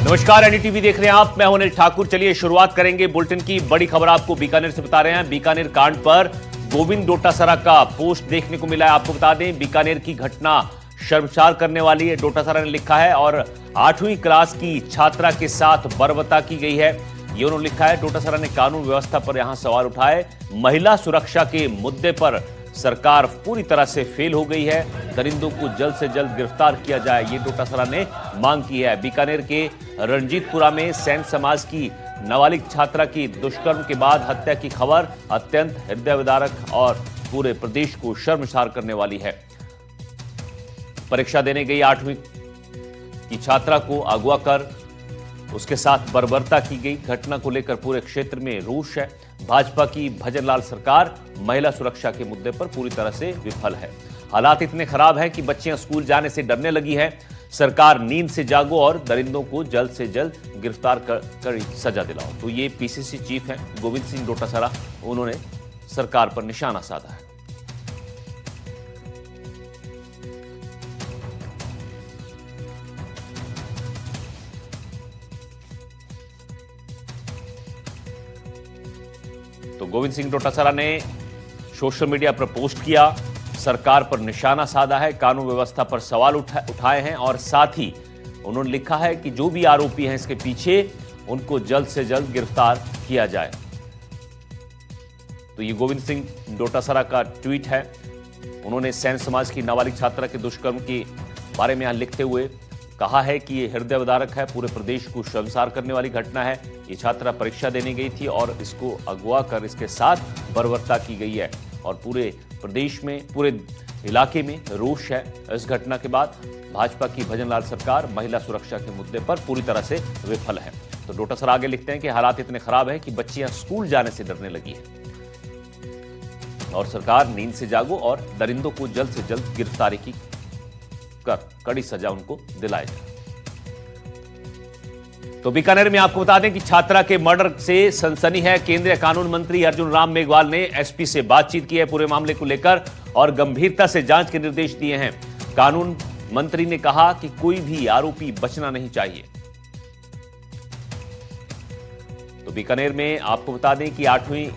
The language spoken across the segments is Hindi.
नमस्कार, एनडीटीवी देख रहे हैं आप। मैं हूं अनिल ठाकुर। चलिए शुरुआत करेंगे बुलेटिन की। बड़ी खबर आपको बीकानेर से बता रहे हैं। बीकानेर कांड पर गोविंद डोटासरा का पोस्ट देखने को मिला है। आपको बता दें, बीकानेर की घटना शर्मसार करने वाली है, डोटासरा ने लिखा है। और 8वीं क्लास की छात्रा के साथ बर्बरता की गई है, ये उन्होंने लिखा है। डोटासरा ने कानून व्यवस्था पर यहां सवाल उठाए। महिला सुरक्षा के मुद्दे पर सरकार पूरी तरह से फेल हो गई है, दरिंदों को जल्द से जल्द गिरफ्तार किया जाए, ये डोटासरा ने मांग की है। बीकानेर के रणजीतपुरा में सैन समाज की नाबालिग छात्रा की दुष्कर्म के बाद हत्या की खबर अत्यंत हृदय विदारक और पूरे प्रदेश को शर्मसार करने वाली है। परीक्षा देने गई 8वीं की छात्रा को अगवा कर उसके साथ बर्बरता की गई घटना को लेकर पूरे क्षेत्र में रोष है। भाजपा की भजनलाल सरकार महिला सुरक्षा के मुद्दे पर पूरी तरह से विफल है। हालात इतने खराब हैं कि बच्चियां स्कूल जाने से डरने लगी हैं। सरकार नींद से जागो और दरिंदों को जल्द से जल्द गिरफ्तार कर सजा दिलाओ। तो ये पीसीसी चीफ हैं गोविंद सिंह डोटासरा, उन्होंने सरकार पर निशाना साधा है। तो गोविंद सिंह डोटासरा ने सोशल मीडिया पर पोस्ट किया, सरकार पर निशाना साधा है, कानून व्यवस्था पर सवाल उठाए हैं और साथ ही उन्होंने लिखा है कि जो भी आरोपी हैं इसके पीछे, उनको जल्द से जल्द गिरफ्तार किया जाए। तो ये गोविंद सिंह डोटासरा का ट्वीट है। उन्होंने सैन समाज की नाबालिग छात्रा के दुष्कर्म के बारे में यहां लिखते हुए कहा है कि यह हृदय विदारक है, पूरे प्रदेश को शर्मसार करने वाली घटना है। ये छात्रा परीक्षा देने गई थी और इसको अगवा कर इसके साथ बर्बरता की गई है और पूरे प्रदेश में, पूरे इलाके में रोष है। इस घटना के बाद भाजपा की भजनलाल सरकार महिला सुरक्षा के मुद्दे पर पूरी तरह से विफल है। तो डोटासरा आगे लिखते हैं कि हालात इतने खराब हैं कि बच्चियां स्कूल जाने से डरने लगी हैं और सरकार नींद से जागो और दरिंदों को जल्द से जल्द गिरफ्तारी की कर कड़ी सजा उनको दिलाए जाए। तो बीकानेर में आपको बता दें कि छात्रा के मर्डर से सनसनी है। केंद्रीय कानून मंत्री अर्जुन राम मेघवाल ने एसपी से बातचीत की है पूरे मामले को लेकर और गंभीरता से जांच के निर्देश दिए हैं। कानून मंत्री ने कहा कि कोई भी आरोपी बचना नहीं चाहिए। तो बीकानेर में आपको बता दें कि 8वीं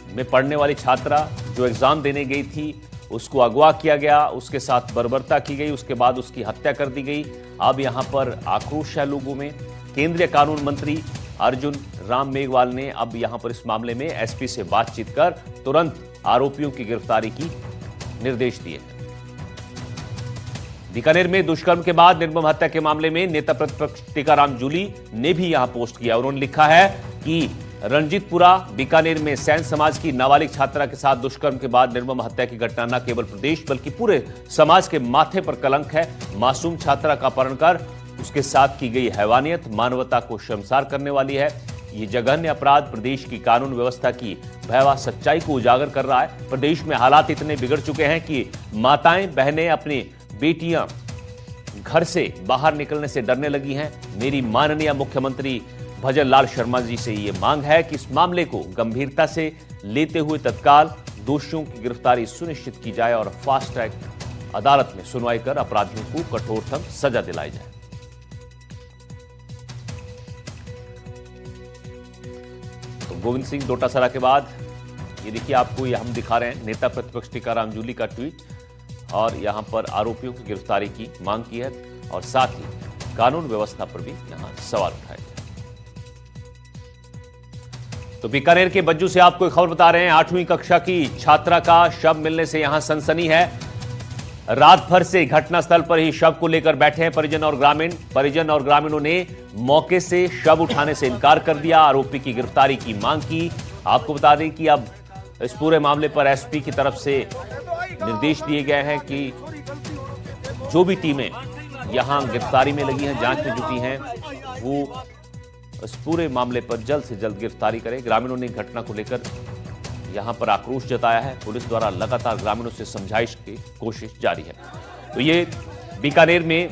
में पढ़ने वाली छात्रा जो एग्जाम देने गई थी, उसको अगवा किया गया, उसके साथ बर्बरता की गई, उसके बाद उसकी हत्या कर दी गई। अब यहां पर आक्रोश है लोगों में। केंद्रीय कानून मंत्री अर्जुन राम मेघवाल ने अब यहां पर इस मामले में एसपी से बातचीत कर तुरंत आरोपियों की गिरफ्तारी की निर्देश दिए। बीकानेर में दुष्कर्म के बाद निर्मम हत्या के मामले में नेता प्रतिपक्ष टीकाराम जूली ने भी यहां पोस्ट किया। उन्होंने लिखा है कि रणजीतपुरा बीकानेर में सैन समाज की नाबालिग छात्रा के साथ दुष्कर्म के बाद निर्मम हत्या की घटना न केवल प्रदेश बल्कि पूरे समाज के माथे पर कलंक है। मासूम छात्रा का अपहरण कर उसके साथ की गई हैवानियत मानवता को शर्मसार करने वाली है। ये जघन्य अपराध प्रदेश की कानून व्यवस्था की भयावह सच्चाई को उजागर कर रहा है। प्रदेश में हालात इतने बिगड़ चुके हैं कि माताएं बहनें अपनी बेटियां घर से बाहर निकलने से डरने लगी हैं। मेरी माननीय मुख्यमंत्री भजनलाल शर्मा जी से ये मांग है कि इस मामले को गंभीरता से लेते हुए तत्काल दोषियों की गिरफ्तारी सुनिश्चित की जाए और फास्ट ट्रैक अदालत में सुनवाई कर अपराधियों को कठोरतम सजा दिलाई जाए। तो गोविंद सिंह डोटासरा के बाद ये देखिए, आपको ये हम दिखा रहे हैं नेता प्रतिपक्ष टीकाराम जूली का ट्वीट और यहां पर आरोपियों की गिरफ्तारी की मांग की है और साथ ही कानून व्यवस्था पर भी यहां सवाल उठाए गए। तो बीकानेर के बज्जू से आपको एक खबर बता रहे हैं। 8वीं कक्षा की छात्रा का शव मिलने से यहां सनसनी है। रात भर से घटनास्थल पर ही शव को लेकर बैठे हैं परिजन और ग्रामीण। परिजन और ग्रामीणों ने मौके से शव उठाने से इनकार कर दिया, आरोपी की गिरफ्तारी की मांग की। आपको बता दें कि अब इस पूरे मामले पर एसपी की तरफ से निर्देश दिए गए हैं कि जो भी टीमें यहां गिरफ्तारी में लगी हैं, जांच में जुटी हैं, वो इस पूरे मामले पर जल्द से जल्द गिरफ्तारी करें। ग्रामीणों ने घटना को लेकर यहां पर आक्रोश जताया है। पुलिस द्वारा लगातार ग्रामीणों से समझाइश की कोशिश जारी है। तो ये बीकानेर में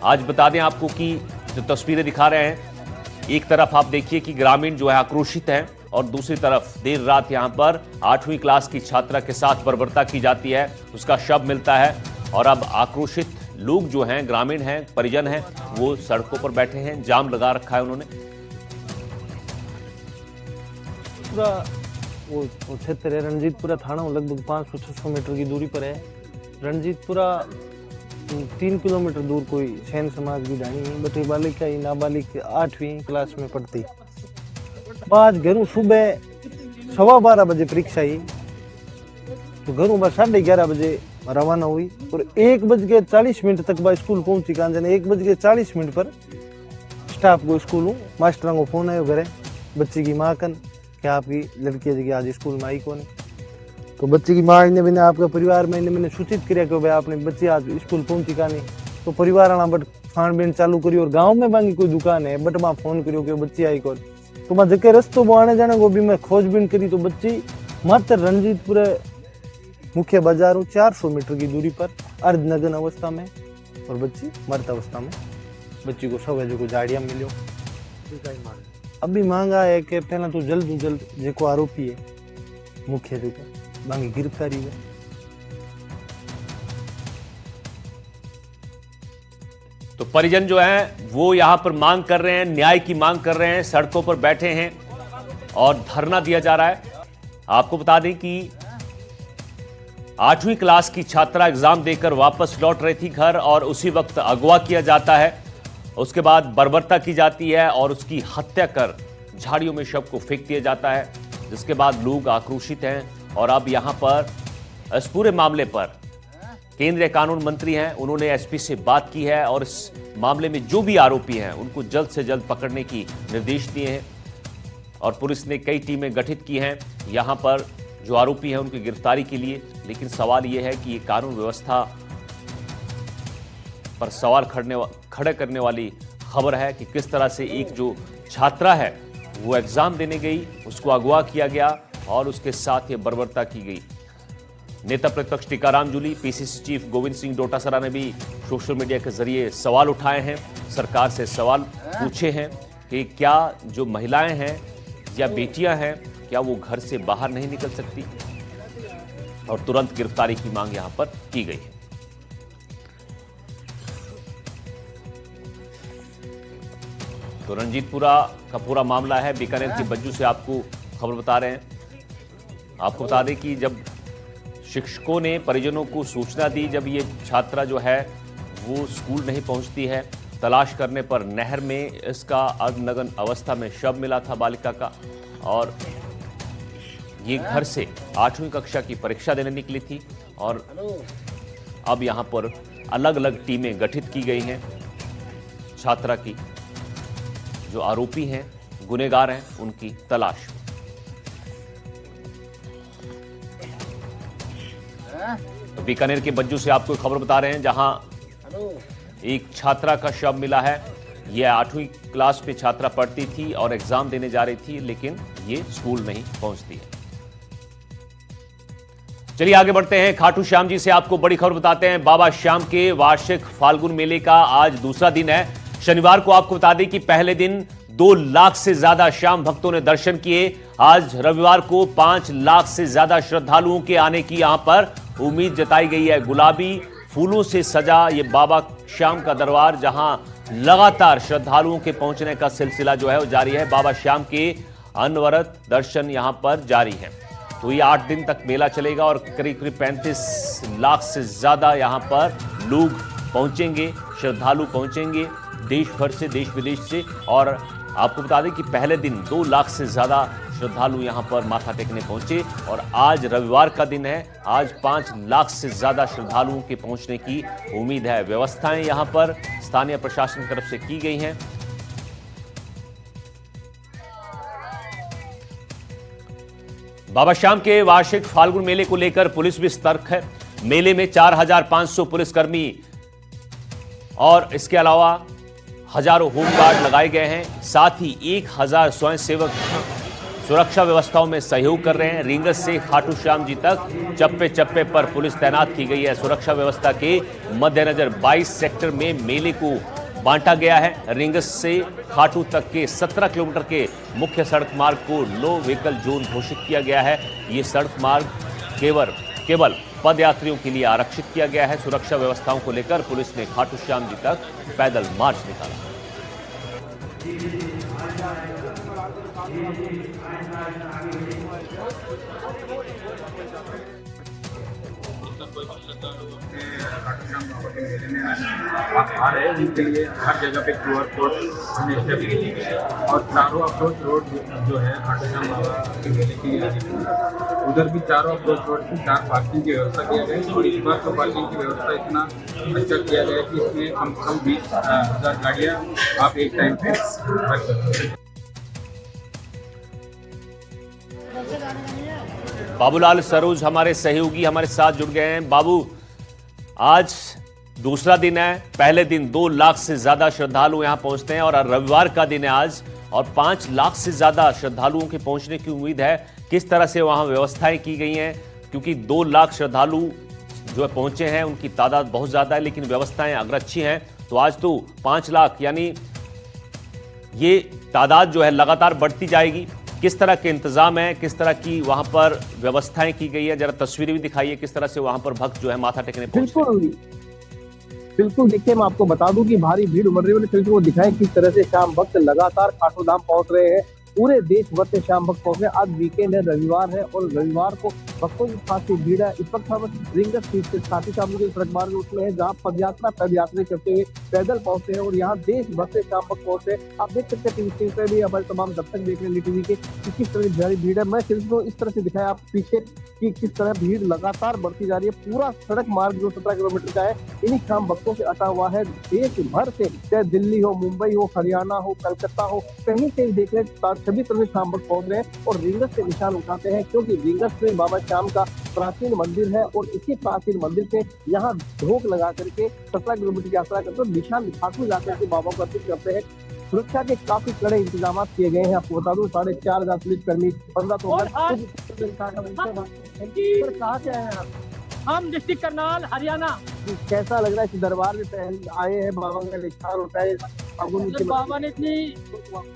आज बता दें आपको कि जो तस्वीरें दिखा रहे हैं, एक तरफ आप देखिए कि ग्रामीण जो है आक्रोशित हैं और दूसरी तरफ देर रात यहां पर 8वीं क्लास की छात्रा के साथ बर्बरता की जाती है, उसका शव मिलता है और अब आक्रोशित लोग जो हैं, ग्रामीण हैं, परिजन हैं, वो सड़कों पर बैठे हैं, जाम लगा रखा है उन्होंने। पूरा वो क्षेत्र है रणजीतपुरा थाना, लगभग 500-600 मीटर की दूरी पर है। रणजीतपुरा 3 किलोमीटर दूर कोई सैन समाज की ढाणी है। बटी बालिका नाबालिग 8वीं क्लास में पढ़ती। आज घरों सुबह 12:15 बजे परीक्षा ही, तो घरों बस 11:30 बजे रवाना हुई और 1:40 तक वह स्कूल पहुंची। कांजन 1:40 पर स्टाफ को स्कूल मास्टरों को फोन आयो घरे बच्ची की माँ कन क्या आपकी लड़की जगह आज स्कूल में आई कौन। तो बच्चे की माँ ने मैंने आपका परिवार में मैंने सूचित किया कि भाई आपने बच्ची आज स्कूल पहुंची का नहीं। तो परिवार आना बट छानबीन चालू करी और गांव में बांगी कोई दुकान है बट वहाँ फोन करियो कि बच्ची आई कौन। तो मैं जगह रस्तों वो आने जाने को भी मैं खोजबीन करी तो बच्ची मात्र रणजीतपुर मुख्य बाजारों 400 मीटर की दूरी पर अर्धनग्न अवस्था में और बच्ची मृत अवस्था में। बच्ची को सवेरे को झाड़ियाँ मिलो। अभी मांगा है कि पहला तो जल्द जो आरोपी है मुख्य जो मांगी गिरफ्तारी है। तो परिजन जो हैं वो यहां पर मांग कर रहे हैं, न्याय की मांग कर रहे हैं, सड़कों पर बैठे हैं और धरना दिया जा रहा है। आपको बता दें कि 8वीं क्लास की छात्रा एग्जाम देकर वापस लौट रही थी घर और उसी वक्त अगवा किया जाता है। उसके बाद बर्बरता की जाती है और उसकी हत्या कर झाड़ियों में शव को फेंक दिया जाता है, जिसके बाद लोग आक्रोशित हैं। और अब यहां पर इस पूरे मामले पर केंद्रीय कानून मंत्री हैं, उन्होंने एसपी से बात की है और इस मामले में जो भी आरोपी हैं उनको जल्द से जल्द पकड़ने की निर्देश दिए हैं। और पुलिस ने कई टीमें गठित की हैं यहां पर जो आरोपी हैं उनकी गिरफ्तारी के लिए। लेकिन सवाल यह है कि ये कानून व्यवस्था पर सवाल खड़े करने वाली खबर है कि किस तरह से एक जो छात्रा है वो एग्जाम देने गई, उसको अगवा किया गया और उसके साथ ये बर्बरता की गई। नेता प्रतिपक्ष टीकाराम जूली, पीसीसी चीफ गोविंद सिंह डोटासरा ने भी सोशल मीडिया के जरिए सवाल उठाए हैं, सरकार से सवाल पूछे हैं कि क्या जो महिलाएं हैं या बेटियां हैं क्या वो घर से बाहर नहीं निकल सकती, और तुरंत गिरफ्तारी की मांग यहां पर की गई है। तो रणजीतपुरा का पूरा मामला है, बीकानेर की बज्जू से आपको खबर बता रहे हैं। आपको बता दें कि जब शिक्षकों ने परिजनों को सूचना दी, जब ये छात्रा जो है वो स्कूल नहीं पहुंचती है, तलाश करने पर नहर में इसका अर्धनग्न अवस्था में शव मिला था बालिका का। और ये घर से 8वीं कक्षा की परीक्षा देने निकली थी और अब यहां पर अलग अलग टीमें गठित की गई हैं छात्रा की, जो आरोपी हैं, गुनहगार हैं, उनकी तलाश। तो बीकानेर के बज्जू से आपको खबर बता रहे हैं जहां एक छात्रा का शव मिला है। यह 8वीं क्लास में छात्रा पढ़ती थी और एग्जाम देने जा रही थी, लेकिन ये स्कूल नहीं पहुंचती है। चलिए आगे बढ़ते हैं, खाटू श्याम जी से आपको बड़ी खबर बताते हैं। बाबा श्याम के वार्षिक फाल्गुन मेले का आज दूसरा दिन है। शनिवार को आपको बता दें कि पहले दिन 2 लाख से ज्यादा श्याम भक्तों ने दर्शन किए। आज रविवार को 5 लाख से ज्यादा श्रद्धालुओं के आने की यहां पर उम्मीद जताई गई है। गुलाबी फूलों से सजा ये बाबा श्याम का दरबार, जहां लगातार श्रद्धालुओं के पहुंचने का सिलसिला जो है वो जारी है। बाबा श्याम के अनवरत दर्शन यहां पर जारी है। तो ये 8 दिन तक मेला चलेगा और करीब 35 लाख से ज्यादा यहां पर लोग पहुंचेंगे, श्रद्धालु पहुंचेंगे देश भर से, देश विदेश से। और आपको बता दें कि पहले दिन 2 लाख से ज्यादा श्रद्धालु यहां पर माथा टेकने पहुंचे और आज रविवार का दिन है। आज 5 लाख से ज्यादा श्रद्धालुओं के पहुंचने की उम्मीद है। व्यवस्थाएं यहां पर स्थानीय प्रशासन की तरफ से की गई हैं। बाबा श्याम के वार्षिक फाल्गुन मेले को लेकर पुलिस भी सतर्क है। मेले में 4500 पुलिसकर्मी और इसके अलावा हजारों होमगार्ड लगाए गए हैं। साथ ही 1000 स्वयंसेवक सुरक्षा व्यवस्थाओं में सहयोग कर रहे हैं। रींगस से खाटू श्याम जी तक चप्पे चप्पे पर पुलिस तैनात की गई है। सुरक्षा व्यवस्था के मद्देनजर 22 सेक्टर में मेले को बांटा गया है। रींगस से खाटू तक के 17 किलोमीटर के मुख्य सड़क मार्ग को नो व्हीकल जोन घोषित किया गया है। ये सड़क मार्ग केवल पद यात्रियों के लिए आरक्षित किया गया है। सुरक्षा व्यवस्थाओं को लेकर पुलिस ने खाटू श्याम जी तक पैदल मार्च निकाला। आ रहे हैं उनके लिए हर जगह पे QR कोड हमने स्टेब्लिश की है और चारों अप्रोच रोड जो है खाटू श्याम बाबा के मेले के लिए उधर भी चारों अप्रोच रोड की 4 पार्किंग की व्यवस्था किया गया है और इस बार तो पार्किंग की व्यवस्था इतना अच्छा किया गया है कि इसमें कम से कम 20,000 गाड़ियाँ आप एक टाइम पे रख सकते हैं। बाबूलाल सरोज हमारे सहयोगी हमारे साथ जुड़ गए हैं। बाबू, आज दूसरा दिन है, पहले दिन 2 लाख से ज्यादा श्रद्धालु यहां पहुंचते हैं और रविवार का दिन है आज, और 5 लाख से ज्यादा श्रद्धालुओं के पहुंचने की उम्मीद है। किस तरह से वहां व्यवस्थाएं की गई हैं, क्योंकि 2 लाख श्रद्धालु जो पहुंचे हैं उनकी तादाद बहुत ज्यादा है, लेकिन व्यवस्थाएं अगर अच्छी हैं तो आज तो 5 लाख यानी ये तादाद जो है लगातार बढ़ती जाएगी। किस तरह के इंतजाम है, किस तरह की वहां पर व्यवस्थाएं की गई है, जरा तस्वीरें भी दिखाइए किस तरह से वहां पर भक्त जो है माथा टेकने पहुंचते हैं। बिल्कुल देखिए, मैं आपको बता दूं कि भारी भीड़ उमड़ रही है। फिर वो दिखाएं किस तरह से श्याम भक्त लगातार खाटू धाम पहुंच रहे हैं। पूरे देश भर से श्याम भक्त पहुंच रहे हैं। आज वीकेंड है, रविवार है और रविवार को भक्तों की खासी भीड़ है। इस वक्त हम रिंगस स्ट्रीट से साथी शाम के सड़क मार्ग उसमें है, जहाँ पद यात्रा करते हुए पैदल पहुंचते हैं और यहाँ देश भर से श्याम भक्त पहुंचते हैं। आप देख सकते हैं टीवी स्क्रीन पर भी हमारे तमाम दर्शक देख रहे हैं टीवी के किस तरह की भारी भीड़ है। मैं सिर्फ इस तरह से दिखाया आप पीछे कि किस तरह भीड़ लगातार बढ़ती जा रही है। पूरा सड़क मार्ग जो 17 किलोमीटर का है इन्हीं श्याम भक्तों से अटा हुआ है। देश भर से, चाहे दिल्ली हो, मुंबई हो, हरियाणा हो, कलकत्ता हो, कहीं से देख रहे सभी तरह से श्याम भक्त पहुंच रहे हैं और रिंगस से निशान उठाते हैं, क्योंकि रिंगस में बाबा श्याम का प्राचीन मंदिर है और इसी प्राचीन मंदिर से यहाँ ढोक लगा करके 17 किलोमीटर की यात्रा करते हैं। निशान दिखाते जाकर के बाबा को अर्पित करते हैं। सुरक्षा के काफी कड़े इंतजाम किए गए हैं। आपको बता दूं 4,500 पुलिस कर्मी 15 तो कहाँ से आए हैं? हम डिस्ट्रिक्ट करनाल हरियाणा। कैसा लग रहा है इस दरबार में आए हैं? बाबा का निशान होता है। बाबा ने इतनी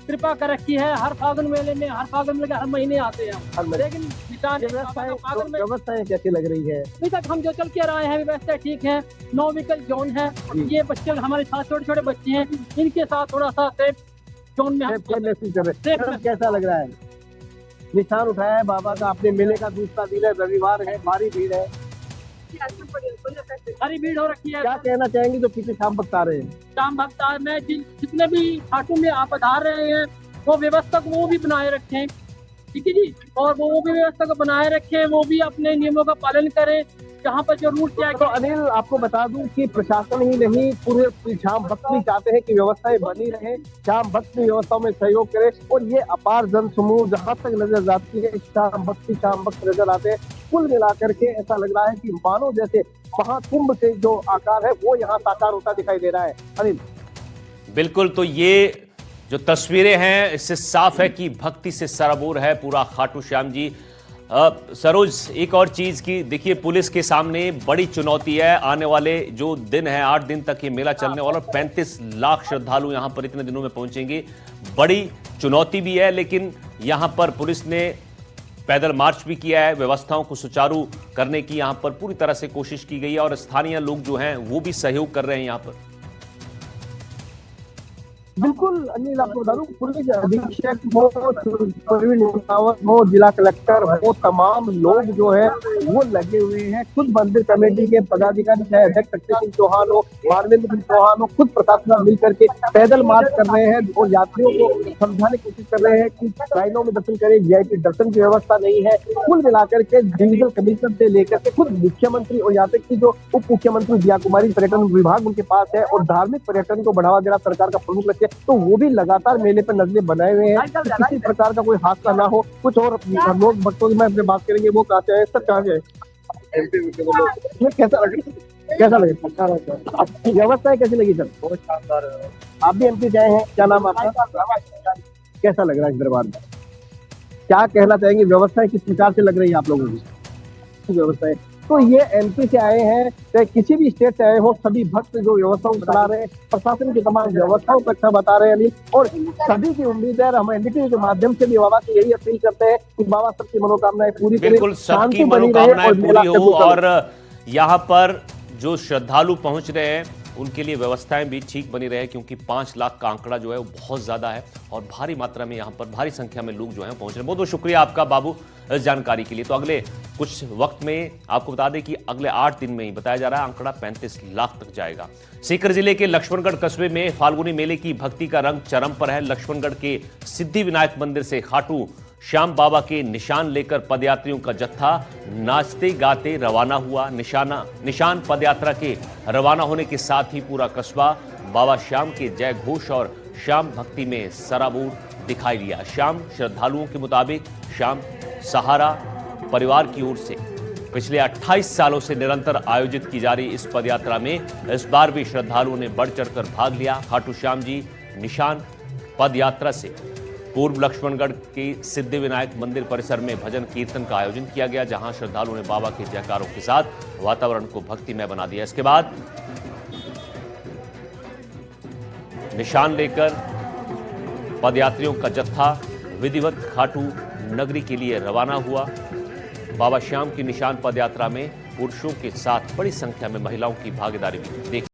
कृपा कर रखी है, हर फागुन मेले में हर महीने आते हैं, लेकिन व्यवस्थाएं कैसी लग रही है? अभी तक हम जो चल के रहे हैं व्यवस्था ठीक है। 9 व्हीकल जोन है। ये बच्चे हमारे साथ छोटे छोटे बच्चे हैं, इनके साथ थोड़ा सा सेफ जोन में कैसा लग रहा है? निशान उठाया है बाबा का। अपने मेले का दूसरा दिन है, रविवार है, भारी भीड़ है, हरी भीड़ हो रखी है। क्या कहना चाहेंगे जो पीछे श्याम भक्त आ रहे हैं? श्याम भक्त में जितने भी खाटू में आप पधार रहे हैं वो व्यवस्था को वो भी बनाए रखें, ठीक है जी, और वो भी व्यवस्था को बनाए रखें, वो भी अपने नियमों का पालन करें। जहाँ पर जो रूट क्या है। तो अनिल, आपको बता दूं कि प्रशासन ही नहीं, पूरे श्याम भक्त भी चाहते हैं कि व्यवस्थाएं बनी रहे, श्याम भक्त भी व्यवस्थाओं में सहयोग करे और ये अपार जन समूह जहाँ तक नजर जाती है श्याम भक्त नजर आते हैं। कुल मिलाकर के ऐसा लग रहा है कि मानो जैसे महाकुंभ से जो आकार है वो यहाँ साकार होता दिखाई दे रहा है। अनिल, बिल्कुल, तो ये जो तस्वीरें हैं इससे साफ है कि भक्ति से सराबोर है पूरा खाटू श्याम जी। सरोज, एक और चीज की देखिए, पुलिस के सामने बड़ी चुनौती है। आने वाले जो दिन है, 8 दिन तक ये मेला चलने वाला, 35 लाख श्रद्धालु यहां पर इतने दिनों में पहुंचेंगे। बड़ी चुनौती भी है, लेकिन यहां पर पुलिस ने पैदल मार्च भी किया है। व्यवस्थाओं को सुचारू करने की यहां पर पूरी तरह से कोशिश की गई है और स्थानीय लोग जो हैं वो भी सहयोग कर रहे हैं यहां पर। बिल्कुल अनिल, आपको बता दूं पुलिस अधीक्षक हो, प्रवीण हो, जिला कलेक्टर हो, तमाम लोग जो है वो लगे हुए हैं। खुद मंदिर कमेटी के पदाधिकारी चाहे अध्यक्ष शक्ति सिंह चौहान हो, मानवेंद्र सिंह चौहान हो, खुद प्रशासन मिल करके पैदल मार्च कर रहे हैं और यात्रियों को समझाने की कोशिश कर रहे हैं कि लाइनों में दर्शन करें, VIP दर्शन की व्यवस्था नहीं है। कुल मिलाकर के डिविजनल कमिश्नर से लेकर के खुद मुख्यमंत्री और यहाँ तक की जो उप मुख्यमंत्री दिया कुमारी पर्यटन विभाग उनके पास है और धार्मिक पर्यटन को बढ़ावा देना सरकार का प्रमुख लक्ष्य, तो वो भी लगातार मेले पर नजरें बनाए हुए हैं कि किसी प्रकार का कोई हादसा ना हो। कुछ और लोग भक्तों की मैं बात करेंगे, वो कहाँ से है सर, कहाँ से है, कैसा लगे व्यवस्था कैसी लगी सर? बहुत शानदार। आप भी MP से आए हैं, क्या नाम आपका? कैसा लग रहा है इस दरबार में? क्या कहना चाहेंगे, व्यवस्थाएं किस प्रकार से लग रही है आप लोगों की? व्यवस्थाएं तो ये एमपी से आए हैं चाहे किसी भी स्टेट से आए हो, सभी भक्त जो व्यवस्थाओं को चला रहे हैं, प्रशासन की तमाम व्यवस्थाओं को अच्छा बता रहे हैं अनिल, और सभी की उम्मीद है। हम एनडीटीवी के माध्यम से भी बाबा से यही अपील करते हैं कि बाबा सबकी मनोकामनाएं पूरी करें, बिल्कुल, शांति सबकी बनी रहे मनोकामनाएं और मेला पूरी हो। सफल और यहाँ पर जो श्रद्धालु पहुंच रहे हैं उनके लिए व्यवस्थाएं भी ठीक बनी रहे, क्योंकि 5 लाख का आंकड़ा जो है वो बहुत ज्यादा है और भारी मात्रा में यहाँ पर भारी संख्या में लोग जो है पहुंच रहे हैं। बहुत बहुत शुक्रिया आपका बाबू इस जानकारी के लिए। तो अगले कुछ वक्त में आपको बता दें कि अगले 8 दिन में ही बताया जा रहा है आंकड़ा 35 लाख तक जाएगा। सीकर जिले के लक्ष्मणगढ़ कस्बे में फाल्गुनी मेले की भक्ति का रंग चरम पर है। लक्ष्मणगढ़ के सिद्धि विनायक मंदिर से खाटू श्याम बाबा के निशान लेकर पदयात्रियों का जत्था नाचते गाते रवाना हुआ। निशान पदयात्रा के रवाना होने के साथ ही पूरा कस्बा बाबा श्याम के जय घोष और श्याम भक्ति में सराबोर दिखाई दिया। श्याम श्रद्धालुओं के मुताबिक श्याम सहारा परिवार की ओर से पिछले 28 सालों से निरंतर आयोजित की जा रही इस पदयात्रा में इस बार भी श्रद्धालुओं ने बढ़ चढ़कर भाग लिया। खाटू श्याम जी निशान पदयात्रा से पूर्व लक्ष्मणगढ़ के सिद्धि विनायक मंदिर परिसर में भजन कीर्तन का आयोजन किया गया, जहां श्रद्धालुओं ने बाबा के जयकारों के साथ वातावरण को भक्तिमय बना दिया। इसके बाद निशान लेकर पदयात्रियों का जत्था विधिवत खाटू नगरी के लिए रवाना हुआ। बाबा श्याम की निशान पदयात्रा में पुरुषों के साथ बड़ी संख्या में महिलाओं की भागीदारी भी देखी।